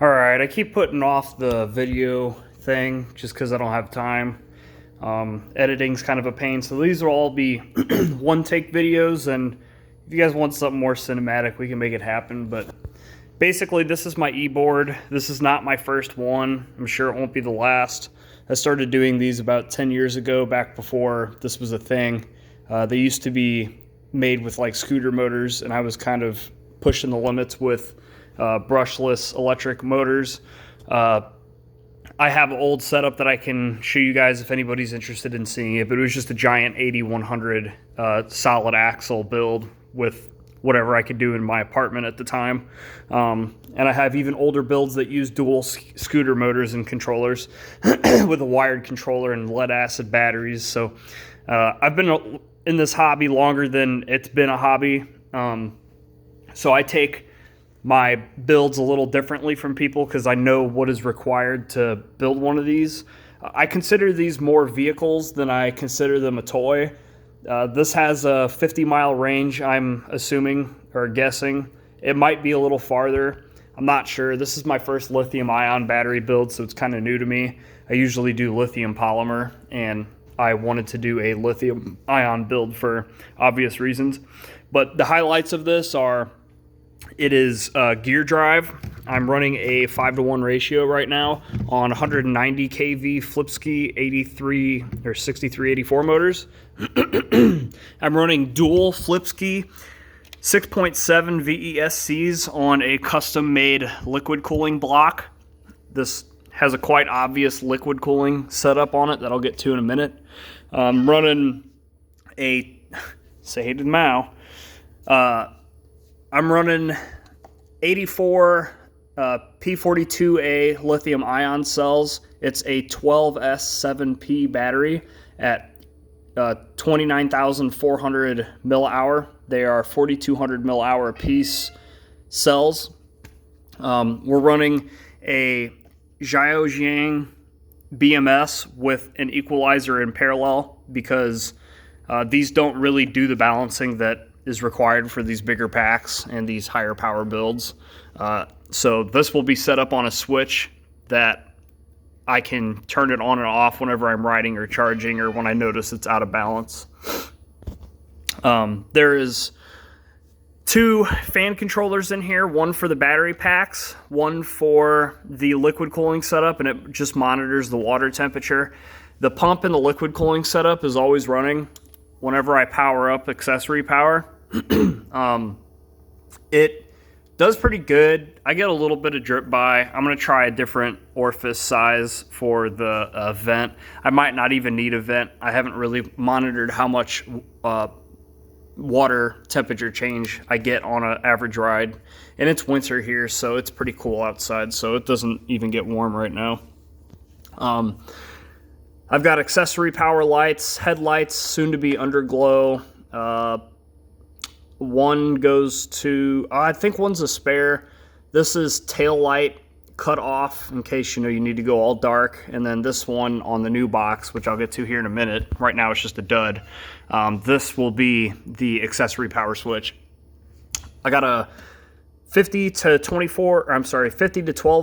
Alright, I keep putting off the video thing just because I don't have time. Editing's kind of a pain, so these will all be one-take videos, and if you guys want something more cinematic, we can make it happen. But basically, this is my e-board. This is not my first one. I'm sure it won't be the last. I started doing these about 10 years ago, back before this was a thing. They used to be made with like scooter motors, and I was kind of pushing the limits with brushless electric motors. I have an old setup that I can show you guys if anybody's interested in seeing it, but it was just a giant 8100 solid axle build with whatever I could do in my apartment at the time. And I have even older builds that use dual scooter motors and controllers with a wired controller and lead acid batteries. So I've been in this hobby longer than it's been a hobby. So I take my builds a little differently from people because I know what is required to build one of these. I consider these more vehicles than I consider them a toy. This has a 50-mile range, I'm assuming, or guessing. It might be a little farther. I'm not sure. This is my first lithium-ion battery build, so it's kind of new to me. I usually do lithium polymer, and I wanted to do a lithium-ion build for obvious reasons. But the highlights of this are, it is gear drive. I'm running a 5-to-1 ratio right now on 190 kV Flipski 83 or 6384 motors. I'm running dual Flipski 6.7 VESCs on a custom-made liquid cooling block. This has a quite obvious liquid cooling setup on it that I'll get to in a minute. I'm running a say to Mao. I'm running 84 P42A lithium ion cells. It's a 12S7P battery at 29,400 mAh. They are 4,200 mAh piece cells. We're running a Zhaojiang BMS with an equalizer in parallel because these don't really do the balancing that is required for these bigger packs and these higher power builds. So this will be set up on a switch that I can turn it on and off whenever I'm riding or charging or when I notice it's out of balance. There is 2 fan controllers in here, one for the battery packs, one for the liquid cooling setup, and it just monitors the water temperature. The pump in the liquid cooling setup is always running whenever I power up accessory power. It does pretty good. I get a little bit of drip by. I'm going to try a different orifice size for the vent. I might not even need a vent. I haven't really monitored how much water temperature change I get on an average ride. And it's winter here, so it's pretty cool outside, so it doesn't even get warm right now. I've got accessory power lights, headlights, soon to be underglow. One goes to, I think one's a spare. This is tail light cut off in case you need to go all dark. And then this one on the new box, which I'll get to here in a minute. Right now it's just a dud. This will be the accessory power switch. I got a 50 to 12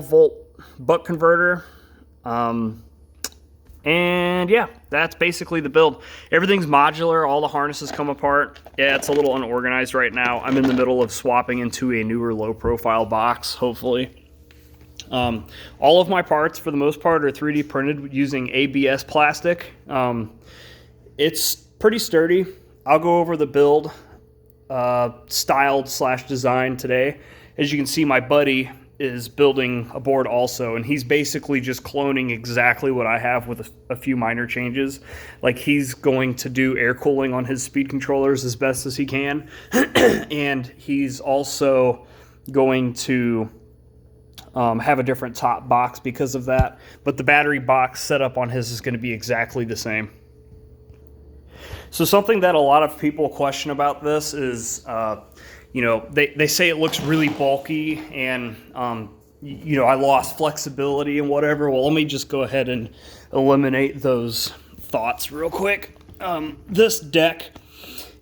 volt buck converter. And yeah, that's basically the build. Everything's modular. All the harnesses come apart. Yeah, it's a little unorganized right now. I'm in the middle of swapping into a newer low profile box, hopefully. All of my parts, for the most part, are 3D printed using ABS plastic. It's pretty sturdy. I'll go over the build styled/design today. As you can see, my buddy is building a board also, and he's basically just cloning exactly what I have with a few minor changes. Like, he's going to do air cooling on his speed controllers as best as he can, and he's also going to have a different top box because of that, but the battery box setup on his is going to be exactly the same. So something that a lot of people question about this is they say it looks really bulky and, I lost flexibility and whatever. Well, let me just go ahead and eliminate those thoughts real quick. This deck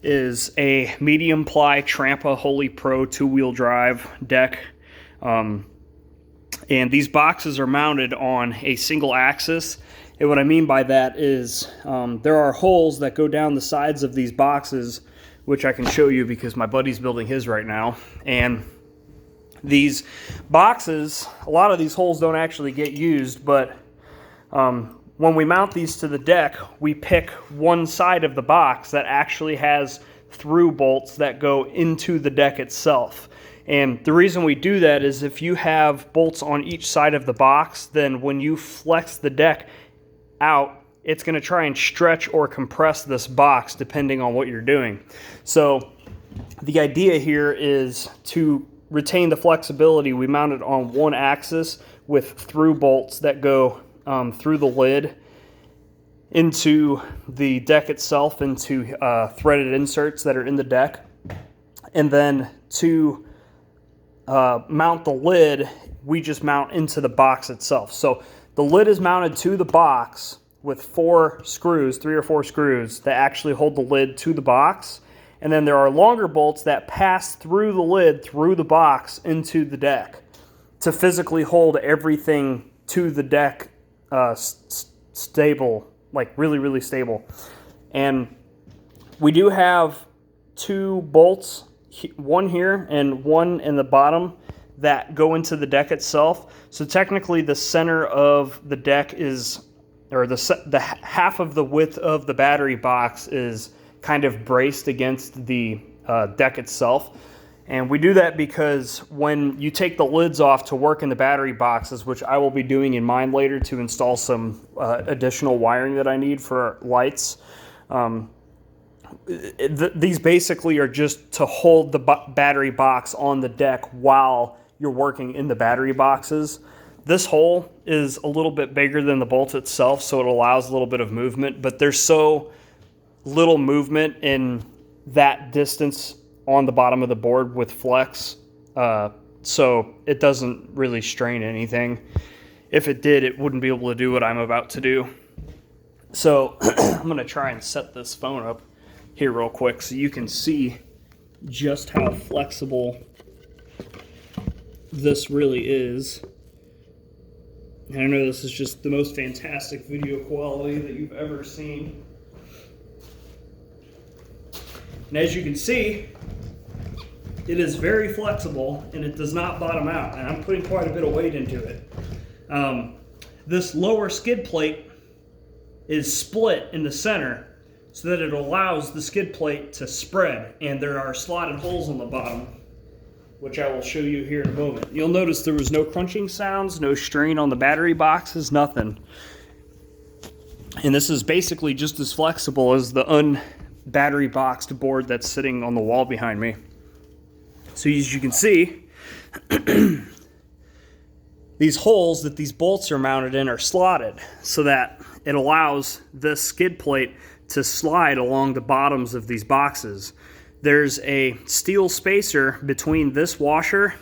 is a medium ply Trampa Holy Pro 2-wheel drive deck. And these boxes are mounted on a single axis. And what I mean by that is there are holes that go down the sides of these boxes, which I can show you because my buddy's building his right now. And these boxes, a lot of these holes don't actually get used, but when we mount these to the deck, we pick one side of the box that actually has through bolts that go into the deck itself. And the reason we do that is if you have bolts on each side of the box, then when you flex the deck out, it's going to try and stretch or compress this box depending on what you're doing. So the idea here is to retain the flexibility. We mount it on one axis with through bolts that go through the lid into the deck itself, into threaded inserts that are in the deck. And then to mount the lid, we just mount into the box itself. So the lid is mounted to the box with 4 screws, 3 or 4 screws that actually hold the lid to the box. And then there are longer bolts that pass through the lid, through the box, into the deck to physically hold everything to the deck stable, like really, really stable. And we do have 2 bolts, one here and one in the bottom, that go into the deck itself. So technically the center of the deck is, or the half of the width of the battery box is kind of braced against the deck itself. And we do that because when you take the lids off to work in the battery boxes, which I will be doing in mine later to install some additional wiring that I need for lights, these basically are just to hold the battery box on the deck while you're working in the battery boxes. This hole is a little bit bigger than the bolt itself, so it allows a little bit of movement, but there's so little movement in that distance on the bottom of the board with flex, so it doesn't really strain anything. If it did, it wouldn't be able to do what I'm about to do. So I'm going to try and set this phone up here real quick so you can see just how flexible this really is. And I know this is just the most fantastic video quality that you've ever seen. And as you can see, it is very flexible and it does not bottom out. And I'm putting quite a bit of weight into it. This lower skid plate is split in the center so that it allows the skid plate to spread. And there are slotted holes on the bottom, which I will show you here in a moment. You'll notice there was no crunching sounds, no strain on the battery boxes, nothing. And this is basically just as flexible as the unbattery boxed board that's sitting on the wall behind me. So as you can see, these holes that these bolts are mounted in are slotted so that it allows this skid plate to slide along the bottoms of these boxes. There's a steel spacer between this washer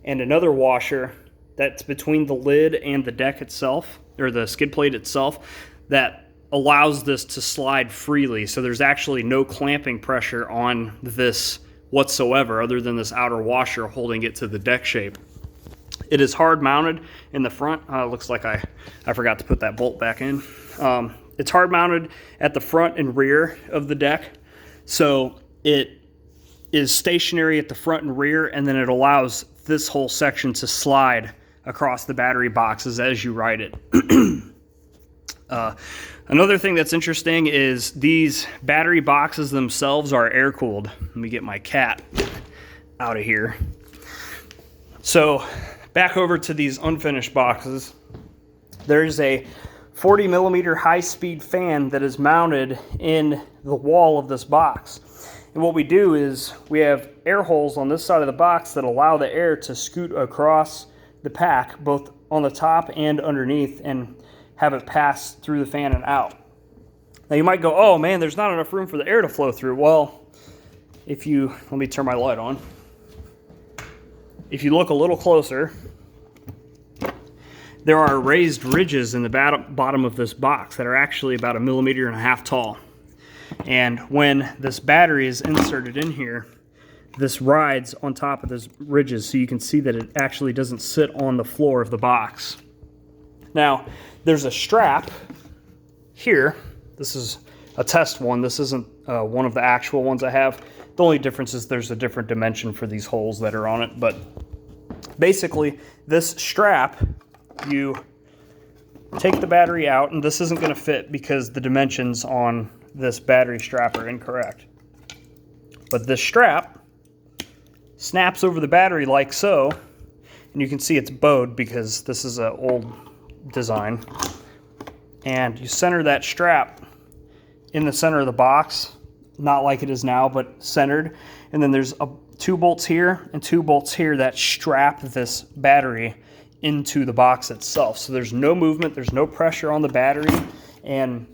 and another washer that's between the lid and the deck itself, or the skid plate itself, that allows this to slide freely. So there's actually no clamping pressure on this whatsoever other than this outer washer holding it to the deck shape. It is hard mounted in the front. Looks like I forgot to put that bolt back in. It's hard mounted at the front and rear of the deck. So it is stationary at the front and rear, and then it allows this whole section to slide across the battery boxes as you ride it. Another thing that's interesting is these battery boxes themselves are air-cooled. Let me get my cat out of here. So back over to these unfinished boxes. There's a 40 millimeter high-speed fan that is mounted in the wall of this box. And what we do is we have air holes on this side of the box that allow the air to scoot across the pack, both on the top and underneath, and have it pass through the fan and out. Now you might go, oh man, there's not enough room for the air to flow through. Well, let me turn my light on. If you look a little closer, there are raised ridges in the bottom of this box that are actually about 1.5 millimeters tall. And when this battery is inserted in here, this rides on top of those ridges, so you can see that it actually doesn't sit on the floor of the box. Now, there's a strap here. This is a test one. This isn't one of the actual ones I have. The only difference is there's a different dimension for these holes that are on it. But basically, this strap, you take the battery out, and this isn't going to fit because the dimensions on this battery strap are incorrect. But this strap snaps over the battery like so, and you can see it's bowed because this is an old design. And you center that strap in the center of the box, not like it is now, but centered. And then there's two bolts here and two bolts here that strap this battery into the box itself. So there's no movement, there's no pressure on the battery, and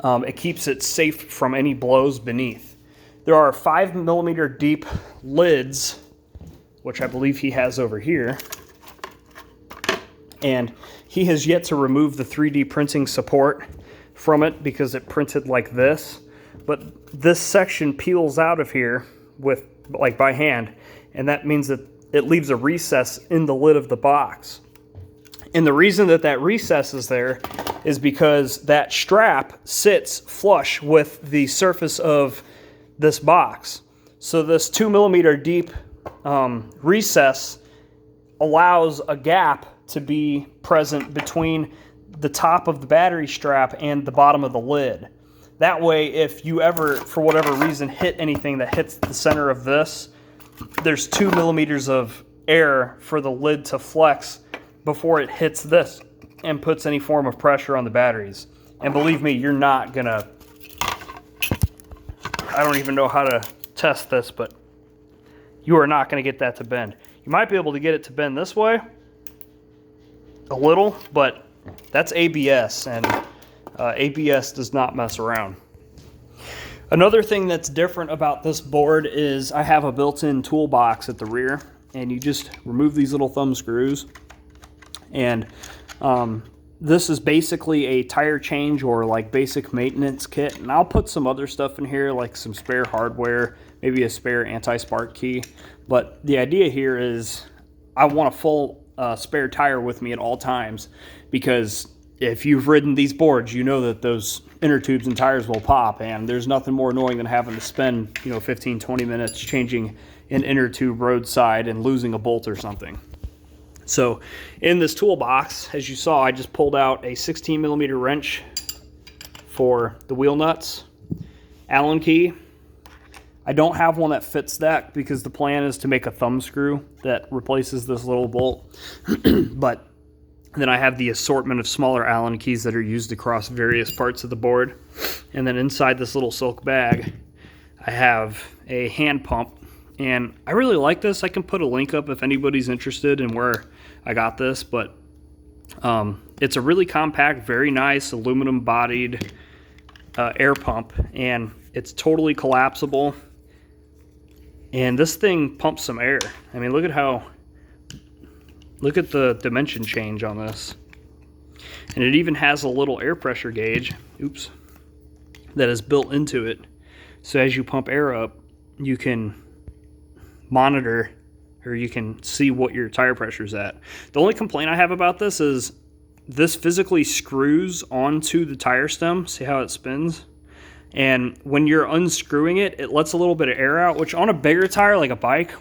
it keeps it safe from any blows beneath. There are 5mm deep lids, which I believe he has over here. And he has yet to remove the 3D printing support from it because it printed like this. But this section peels out of here with like by hand, and that means that it leaves a recess in the lid of the box. And the reason that that recess is there is because that strap sits flush with the surface of this box. So this 2mm deep recess allows a gap to be present between the top of the battery strap and the bottom of the lid. That way, if you ever, for whatever reason, hit anything that hits the center of this, there's 2mm of air for the lid to flex before it hits this and puts any form of pressure on the batteries. And believe me, you're not gonna, I don't even know how to test this, but you are not gonna get that to bend. You might be able to get it to bend this way a little, but that's ABS, and ABS does not mess around. Another thing that's different about this board is I have a built-in toolbox at the rear, and you just remove these little thumb screws, and this is basically a tire change or like basic maintenance kit, and I'll put some other stuff in here like some spare hardware, maybe a spare anti-spark key. But the idea here is I want a full spare tire with me at all times, because if you've ridden these boards, you know that those inner tubes and tires will pop, and there's nothing more annoying than having to spend 15-20 minutes changing an inner tube roadside and losing a bolt or something. So in this toolbox, as you saw, I just pulled out a 16mm wrench for the wheel nuts, Allen key. I don't have one that fits that because the plan is to make a thumb screw that replaces this little bolt. But then I have the assortment of smaller Allen keys that are used across various parts of the board. And then inside this little silk bag, I have a hand pump. And I really like this. I can put a link up if anybody's interested in where I got this. But it's a really compact, very nice aluminum bodied air pump. And it's totally collapsible. And this thing pumps some air. I mean, look at the dimension change on this. And it even has a little air pressure gauge, that is built into it. So as you pump air up, you can monitor, or you can see what your tire pressure is at. The only complaint I have about this is this physically screws onto the tire stem. See how it spins? And when you're unscrewing it, it lets a little bit of air out, which on a bigger tire like a bike,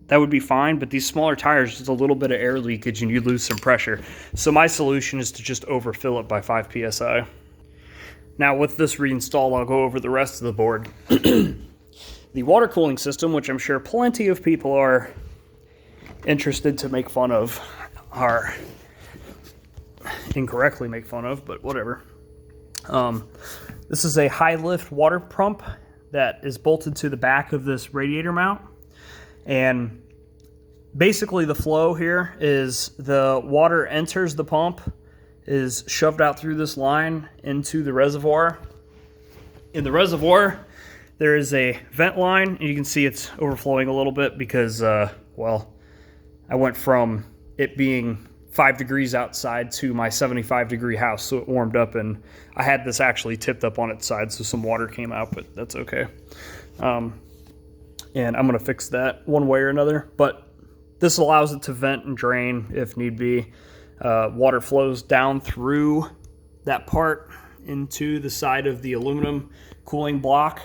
that would be fine, but these smaller tires, just a little bit of air leakage and you lose some pressure. So my solution is to just overfill it by 5 psi. Now with this reinstalled, I'll go over the rest of the board. The water cooling system, which I'm sure plenty of people are interested to make fun of, are incorrectly make fun of, but whatever. This is a high lift water pump that is bolted to the back of this radiator mount. And basically the flow here is the water enters the pump, is shoved out through this line into the reservoir. In the reservoir, there is a vent line, and you can see it's overflowing a little bit because, well, I went from it being 5 degrees outside to my 75-degree house, so it warmed up, and I had this actually tipped up on its side, so some water came out, but that's okay. and I'm going to fix that one way or another. But this allows it to vent and drain if need be. Water flows down through that part into the side of the aluminum cooling block,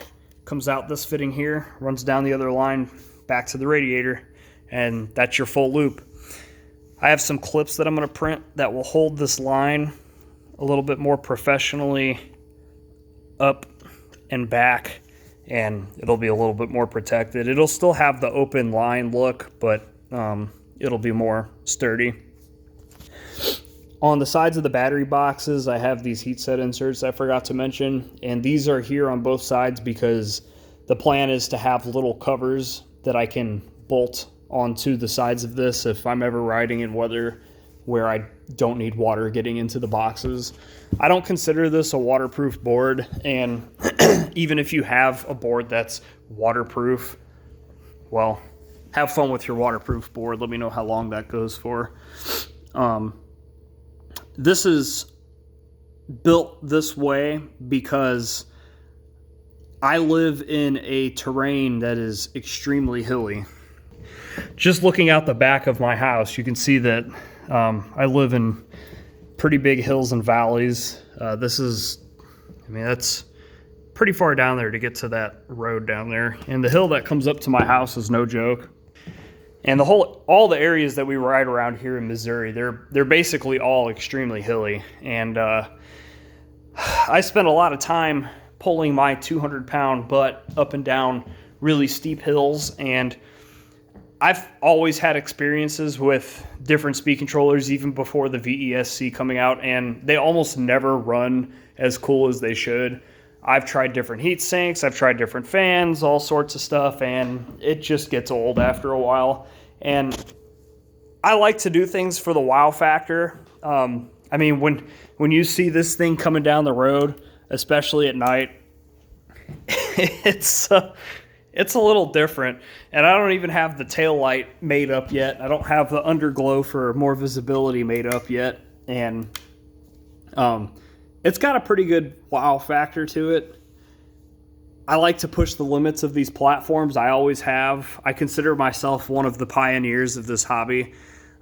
comes out this fitting here, runs down the other line back to the radiator, and that's your full loop. I have some clips that I'm going to print that will hold this line a little bit more professionally up and back, and it'll be a little bit more protected. It'll still have the open line look, but it'll be more sturdy. On the sides of the battery boxes, I have these heat set inserts I forgot to mention, and these are here on both sides because the plan is to have little covers that I can bolt onto the sides of this if I'm ever riding in weather where I don't need water getting into the boxes. I don't consider this a waterproof board, and even if you have a board that's waterproof, well, have fun with your waterproof board. Let me know how long that goes for. This is built this way because I live in a terrain that is extremely hilly. Just looking out the back of my house, you can see that I live in pretty big hills and valleys. That's pretty far down there to get to that road down there. And the hill that comes up to my house is no joke. And all the areas that we ride around here in Missouri, they're basically all extremely hilly. And I spent a lot of time pulling my 200-pound butt up and down really steep hills, and I've always had experiences with different speed controllers even before the VESC coming out, and they almost never run as cool as they should. I've tried different heat sinks, I've tried different fans, all sorts of stuff, and it just gets old after a while. And I like to do things for the wow factor. When you see this thing coming down the road, especially at night, it's a little different. And I don't even have the tail light made up yet. I don't have the underglow for more visibility made up yet. And it's got a pretty good wow factor to it. I like to push the limits of these platforms. I always have. I consider myself one of the pioneers of this hobby.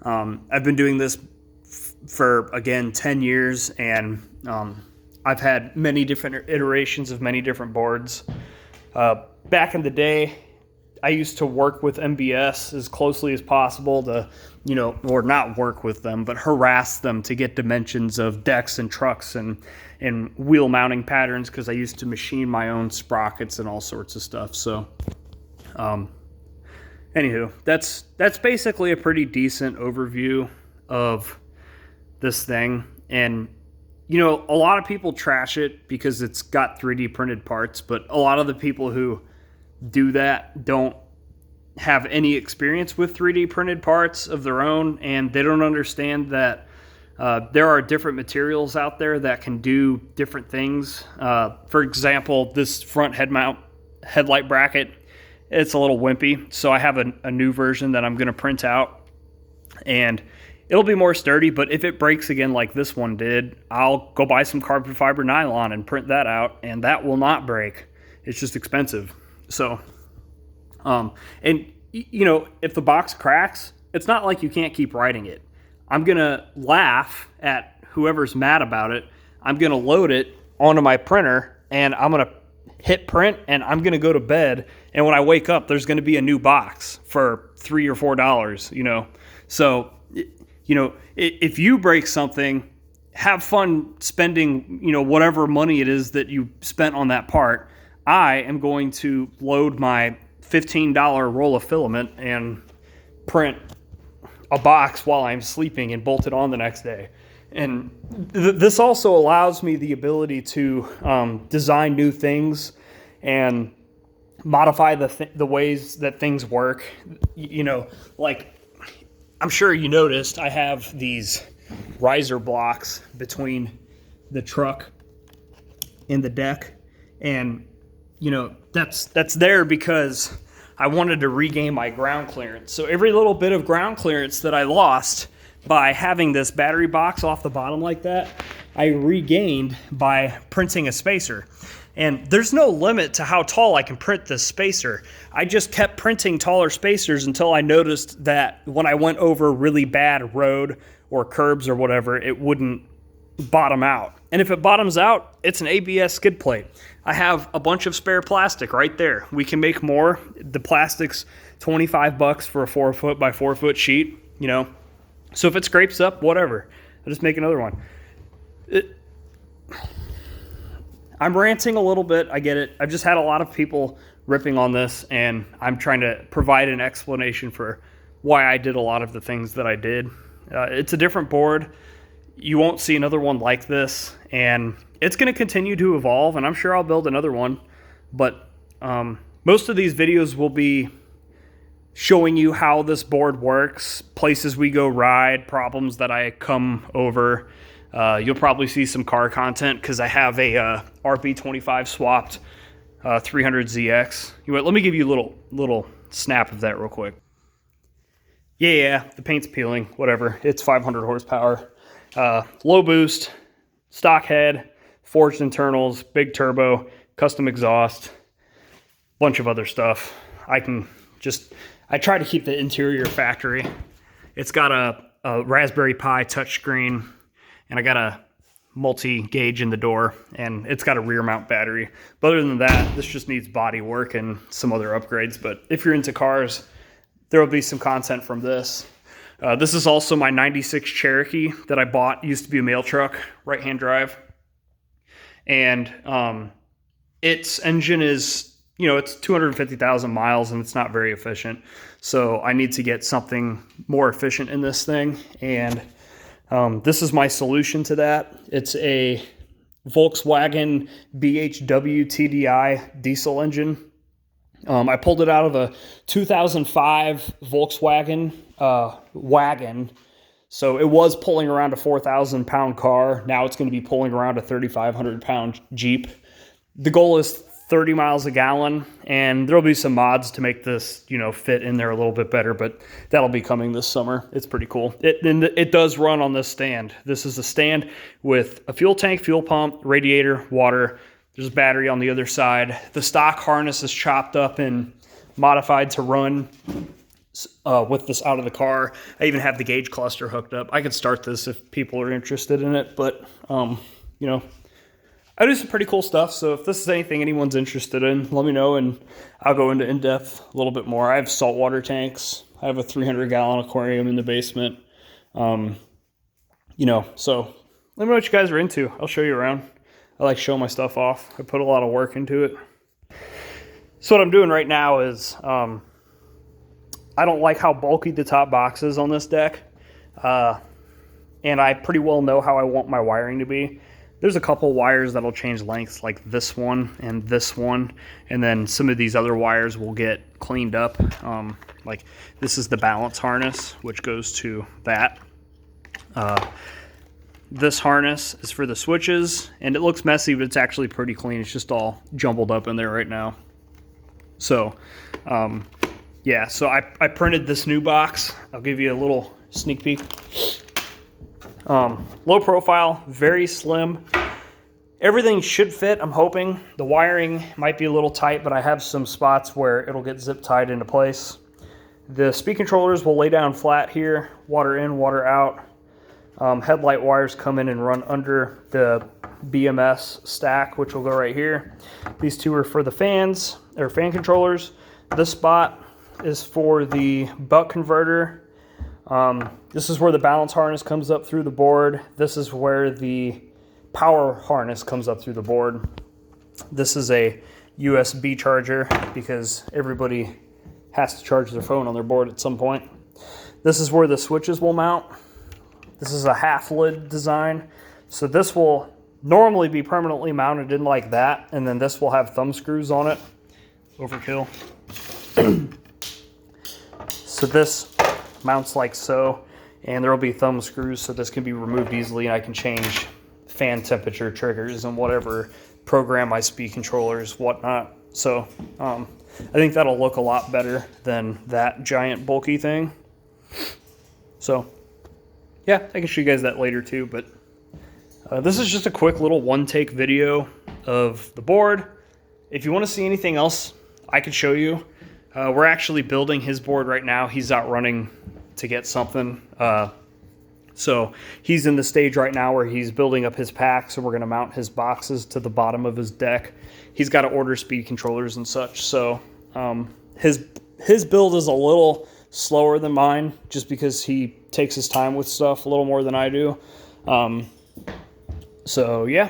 I've been doing this for, again, 10 years, and I've had many different iterations of many different boards. Back in the day, I used to work with MBS as closely as possible to, or not work with them, but harass them to get dimensions of decks and trucks and wheel mounting patterns, because I used to machine my own sprockets and all sorts of stuff. So, anywho, that's basically a pretty decent overview of this thing. And, a lot of people trash it because it's got 3D printed parts, but a lot of the people who do that don't have any experience with 3D printed parts of their own, and they don't understand that there are different materials out there that can do different things. For example, this front headlight bracket, it's a little wimpy, so I have a new version that I'm going to print out, and it'll be more sturdy. But if it breaks again like this one did, I'll go buy some carbon fiber nylon and print that out, and that will not break. It's just expensive. So, if the box cracks, it's not like you can't keep writing it. I'm going to laugh at whoever's mad about it. I'm going to load it onto my printer, and I'm going to hit print, and I'm going to go to bed. And when I wake up, there's going to be a new box for $3 or $4, So, if you break something, have fun spending, whatever money it is that you spent on that part. I am going to load my $15 roll of filament and print a box while I'm sleeping and bolt it on the next day. And this also allows me the ability to design new things and modify the ways that things work. Like I'm sure you noticed, I have these riser blocks between the truck and the deck, and that's there because I wanted to regain my ground clearance. So every little bit of ground clearance that I lost by having this battery box off the bottom like that, I regained by printing a spacer. And there's no limit to how tall I can print this spacer. I just kept printing taller spacers until I noticed that when I went over really bad road or curbs or whatever, it wouldn't bottom out. And if it bottoms out, it's an ABS skid plate. I have a bunch of spare plastic right there. We can make more. The plastic's $25 for a 4 foot by 4 foot sheet, you know. So if it scrapes up, whatever. I'll just make another one. I'm ranting a little bit. I get it. I've just had a lot of people ripping on this, and I'm trying to provide an explanation for why I did a lot of the things that I did. It's a different board. You won't see another one like this, and it's going to continue to evolve, and I'm sure I'll build another one. But most of these videos will be showing you how this board works, places we go ride, problems that I come over. You'll probably see some car content because I have a RB25 swapped 300ZX. Let me give you a little snap of that real quick. Yeah, the paint's peeling, whatever. It's 500 horsepower. Low boost, stock head, forged internals, big turbo, custom exhaust, bunch of other stuff. I try to keep the interior factory. It's got a Raspberry Pi touchscreen, and I got a multi-gauge in the door, and it's got a rear mount battery. But other than that, this just needs body work and some other upgrades. But if you're into cars, there will be some content from this. This is also my 96 Cherokee that I bought. It used to be a mail truck, right-hand drive. And its engine is, it's 250,000 miles, and it's not very efficient. So I need to get something more efficient in this thing. And this is my solution to that. It's a Volkswagen BHW TDI diesel engine. I pulled it out of a 2005 Volkswagen wagon. So it was pulling around a 4,000 pound car. Now it's going to be pulling around a 3,500 pound Jeep. The goal is 30 miles a gallon, and there'll be some mods to make this, fit in there a little bit better, but that'll be coming this summer. It's pretty cool. It does run on this stand. This is a stand with a fuel tank, fuel pump, radiator, water. There's a battery on the other side. The stock harness is chopped up and modified to run with this out of the car. I even have the gauge cluster hooked up. I could start this if people are interested in it, but, I do some pretty cool stuff. So if this is anything anyone's interested in, let me know, and I'll go into in-depth a little bit more. I have saltwater tanks. I have a 300-gallon aquarium in the basement. So let me know what you guys are into. I'll show you around. I like showing my stuff off. I put a lot of work into it. So what I'm doing right now is I don't like how bulky the top box is on this deck. And I pretty well know how I want my wiring to be. There's a couple wires that'll change lengths, like this one, and then some of these other wires will get cleaned up. Like this is the balance harness, which goes to that. This harness is for the switches, and it looks messy, but it's actually pretty clean. It's just all jumbled up in there right now. So, so I printed this new box. I'll give you a little sneak peek. Low profile, very slim. Everything should fit, I'm hoping. The wiring might be a little tight, but I have some spots where it'll get zip tied into place. The speed controllers will lay down flat here, water in, water out. Headlight wires come in and run under the BMS stack, which will go right here. These two are for the fans, or fan controllers. This spot is for the buck converter. This is where the balance harness comes up through the board. This is where the power harness comes up through the board. This is a USB charger because everybody has to charge their phone on their board at some point. This is where the switches will mount. This is a half lid design. So this will normally be permanently mounted in like that, and then this will have thumb screws on it. Overkill. So this mounts like so, and there will be thumb screws, so this can be removed easily, and I can change fan temperature triggers and whatever, program my speed controllers, whatnot. So I think that'll look a lot better than that giant bulky thing. So yeah, I can show you guys that later too, but this is just a quick little one-take video. of the board. If you want to see anything else I could show you, we're actually building his board right now. He's out running to get something. So he's in the stage right now where he's building up his pack. So we're going to mount his boxes to the bottom of his deck. He's got to order speed controllers and such. So his build is a little slower than mine just because he takes his time with stuff a little more than I do. So yeah,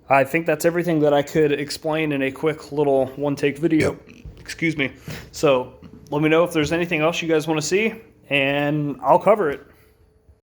I think that's everything that I could explain in a quick little one-take video. Excuse me. So let me know if there's anything else you guys want to see, and I'll cover it.